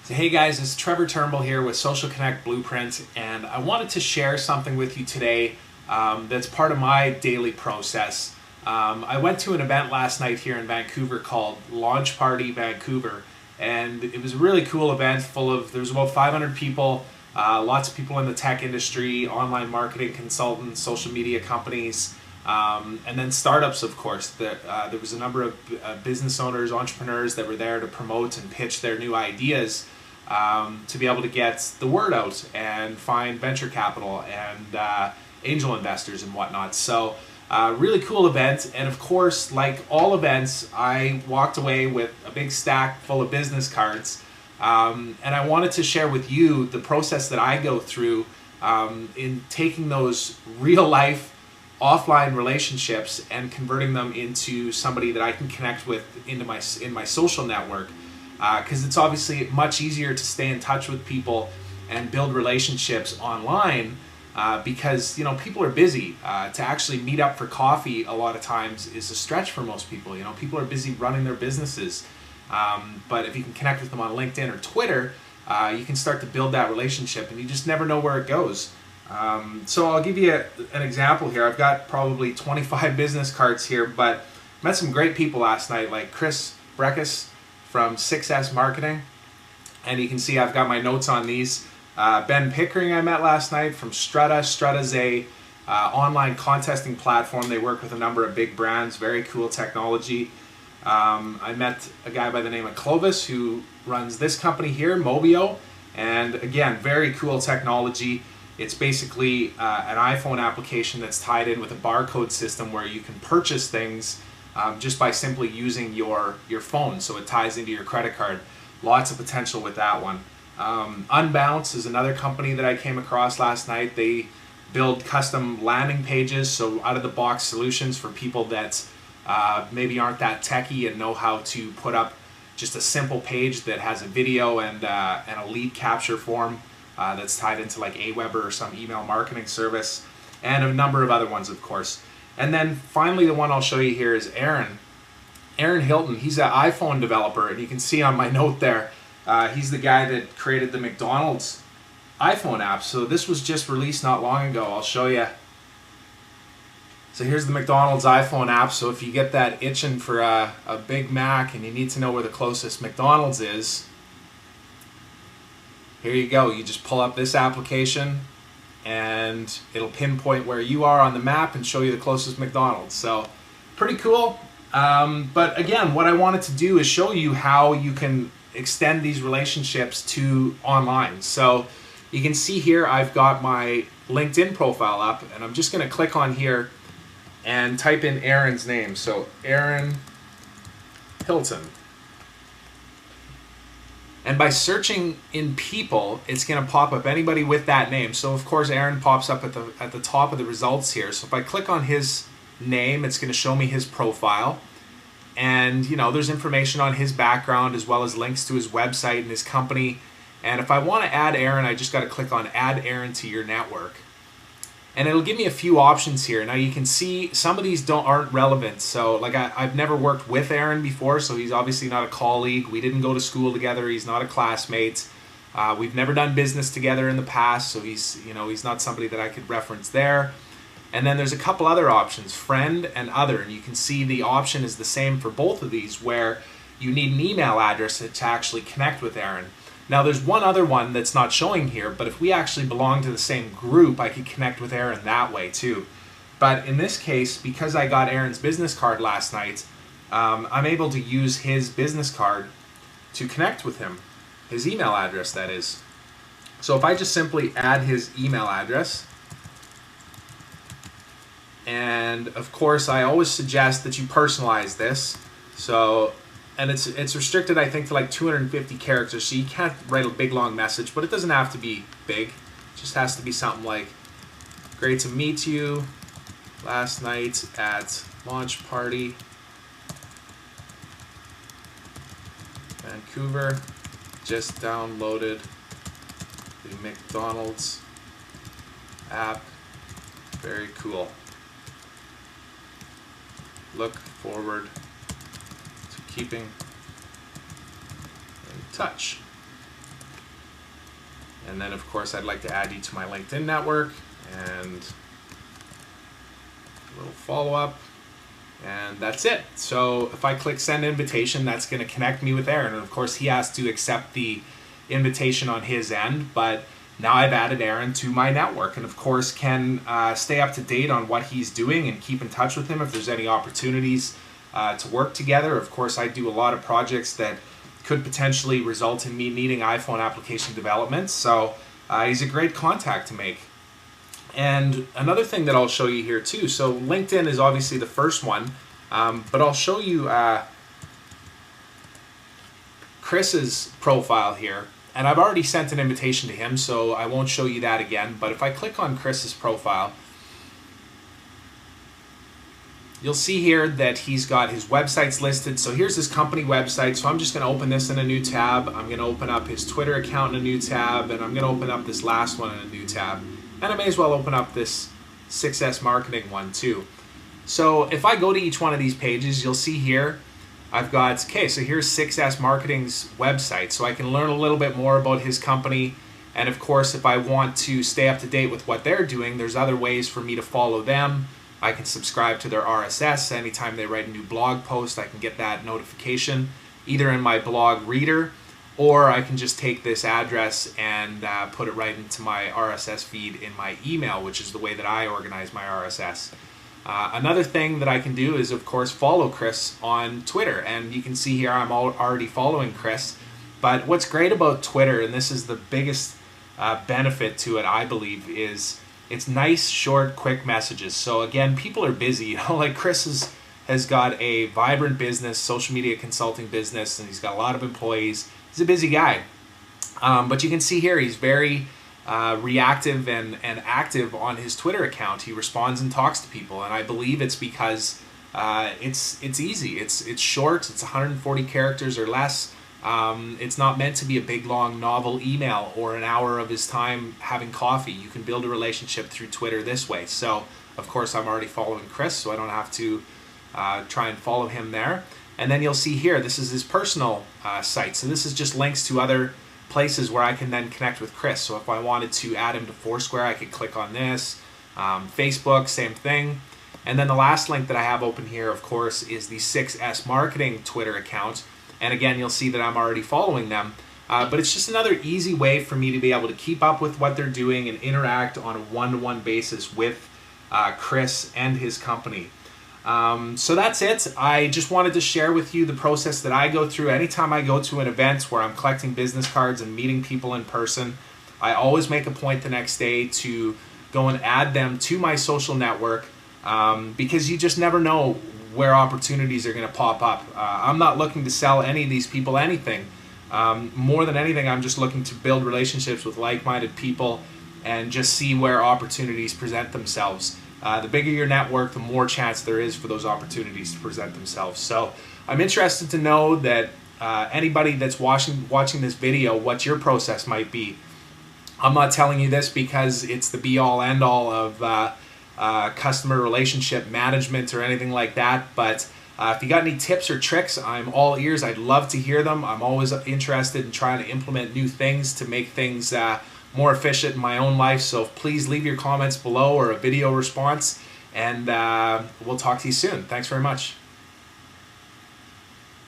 So hey guys, it's Trevor Turnbull here with Social Connect Blueprint, and I wanted to share something with you today that's part of my daily process. I went to an event last night here in Vancouver called Launch Party Vancouver, and it was a really cool event there was about 500 people, lots of people in the tech industry, online marketing consultants, social media companies, and then startups, of course. There was a number of business owners, entrepreneurs that were there to promote and pitch their new ideas to be able to get the word out and find venture capital and angel investors and whatnot. So really cool event, and of course, like all events, I walked away with a big stack full of business cards, and I wanted to share with you the process that I go through in taking those real life offline relationships and converting them into somebody that I can connect with in my social network, because it's obviously much easier to stay in touch with people and build relationships online, because people are busy. To actually meet up for coffee a lot of times is a stretch for most people. People are busy running their businesses, but if you can connect with them on LinkedIn or Twitter, you can start to build that relationship, and you just never know where it goes. So I'll give you an example here. I've got probably 25 business cards here, but met some great people last night, like Chris Breckus from 6S Marketing, and you can see I've got my notes on these. Ben Pickering I met last night from Strata. Strata's a online contesting platform. They work with a number of big brands, very cool technology. I met a guy by the name of Clovis who runs this company here, Mobio, and again, very cool technology. It's basically an iPhone application that's tied in with a barcode system where you can purchase things just by simply using your phone, so it ties into your credit card. Lots of potential with that one. Unbounce is another company that I came across last night. They build custom landing pages, so out-of-the-box solutions for people that maybe aren't that techy and know how to put up just a simple page that has a video and a lead capture form that's tied into like Aweber or some email marketing service, and a number of other ones, of course. And then finally, the one I'll show you here is Aaron Hilton. He's an iPhone developer, and you can see on my note there, he's the guy that created the McDonald's iPhone app. So this was just released not long ago. I'll show you. So here's the McDonald's iPhone app. So if you get that itching for a Big Mac and you need to know where the closest McDonald's is, here you go. You just pull up this application and it'll pinpoint where you are on the map and show you the closest McDonald's. So pretty cool. But again, what I wanted to do is show you how you can extend these relationships to online. So you can see here I've got my LinkedIn profile up, and I'm just going to click on here and type in Aaron's name. So Aaron Hilton. And by searching in people, it's going to pop up anybody with that name. So of course Aaron pops up at the top of the results here. So if I click on his name, it's going to show me his profile. And there's information on his background as well as links to his website and his company. And if I want to add Aaron, I just got to click on Add Aaron to your network. And it'll give me a few options here. Now you can see some of these aren't relevant. So like I've never worked with Aaron before, so he's obviously not a colleague. We didn't go to school together. He's not a classmate. We've never done business together in the past, so he's not somebody that I could reference there. And then there's a couple other options, friend and other, and you can see the option is the same for both of these, where you need an email address to actually connect with Aaron. Now there's one other one that's not showing here, but if we actually belong to the same group, I could connect with Aaron that way too. But in this case, because I got Aaron's business card last night, I'm able to use his business card to connect with him, his email address that is. So if I just simply add his email address, and of course I always suggest that you personalize this. So, and it's restricted, I think, to like 250 characters, so you can't write a big long message, but it doesn't have to be big. It just has to be something like, great to meet you last night at Launch Party Vancouver. Just downloaded the McDonald's app. Very cool. Look forward to keeping in touch. And then of course I'd like to add you to my LinkedIn network, and a little follow-up, and that's it. So if I click send invitation, that's going to connect me with Aaron, and of course he has to accept the invitation on his end, but now I've added Aaron to my network, and of course can stay up to date on what he's doing and keep in touch with him if there's any opportunities to work together. Of course, I do a lot of projects that could potentially result in me needing iPhone application development, so he's a great contact to make. And another thing that I'll show you here too, so LinkedIn is obviously the first one, but I'll show you Chris's profile here. And I've already sent an invitation to him, so I won't show you that again. But if I click on Chris's profile, you'll see here that he's got his websites listed. So here's his company website. So I'm just going to open this in a new tab. I'm going to open up his Twitter account in a new tab, and I'm going to open up this last one in a new tab. And I may as well open up this 6S marketing one too. So if I go to each one of these pages, you'll see here I've got, okay, so here's 6S Marketing's website, so I can learn a little bit more about his company. And of course, if I want to stay up to date with what they're doing, there's other ways for me to follow them. I can subscribe to their RSS. Anytime they write a new blog post, I can get that notification either in my blog reader, or I can just take this address and put it right into my RSS feed in my email, which is the way that I organize my RSS. Another thing that I can do is, of course, follow Chris on Twitter. And you can see here I'm already following Chris. But what's great about Twitter, and this is the biggest benefit to it, I believe, is it's nice, short, quick messages. So again, people are busy. You know, like Chris has got a vibrant business, social media consulting business, and he's got a lot of employees. He's a busy guy. But you can see here he's very reactive and active on his Twitter account. He responds and talks to people, and I believe it's because it's easy. It's short. It's 140 characters or less. It's not meant to be a big long novel email or an hour of his time having coffee. You can build a relationship through Twitter this way. So of course I'm already following Chris, so I don't have to try and follow him there. And then you'll see here this is his personal site. So this is just links to other places where I can then connect with Chris. So if I wanted to add him to Foursquare, I could click on this. Facebook, same thing. And then the last link that I have open here, of course, is the 6S Marketing Twitter account. And again, you'll see that I'm already following them. But it's just another easy way for me to be able to keep up with what they're doing and interact on a one-to-one basis with Chris and his company. So that's it. I just wanted to share with you the process that I go through anytime I go to an event where I'm collecting business cards and meeting people in person. I always make a point the next day to go and add them to my social network because you just never know where opportunities are going to pop up. I'm not looking to sell any of these people anything. More than anything, I'm just looking to build relationships with like-minded people and just see where opportunities present themselves. The bigger your network, the more chance there is for those opportunities to present themselves. So I'm interested to know that anybody that's watching this video, what your process might be. I'm not telling you this because it's the be-all, end-all of customer relationship management or anything like that, but if you got any tips or tricks, I'm all ears. I'd love to hear them. I'm always interested in trying to implement new things to make things more efficient in my own life. So please leave your comments below or a video response, and we'll talk to you soon. Thanks very much.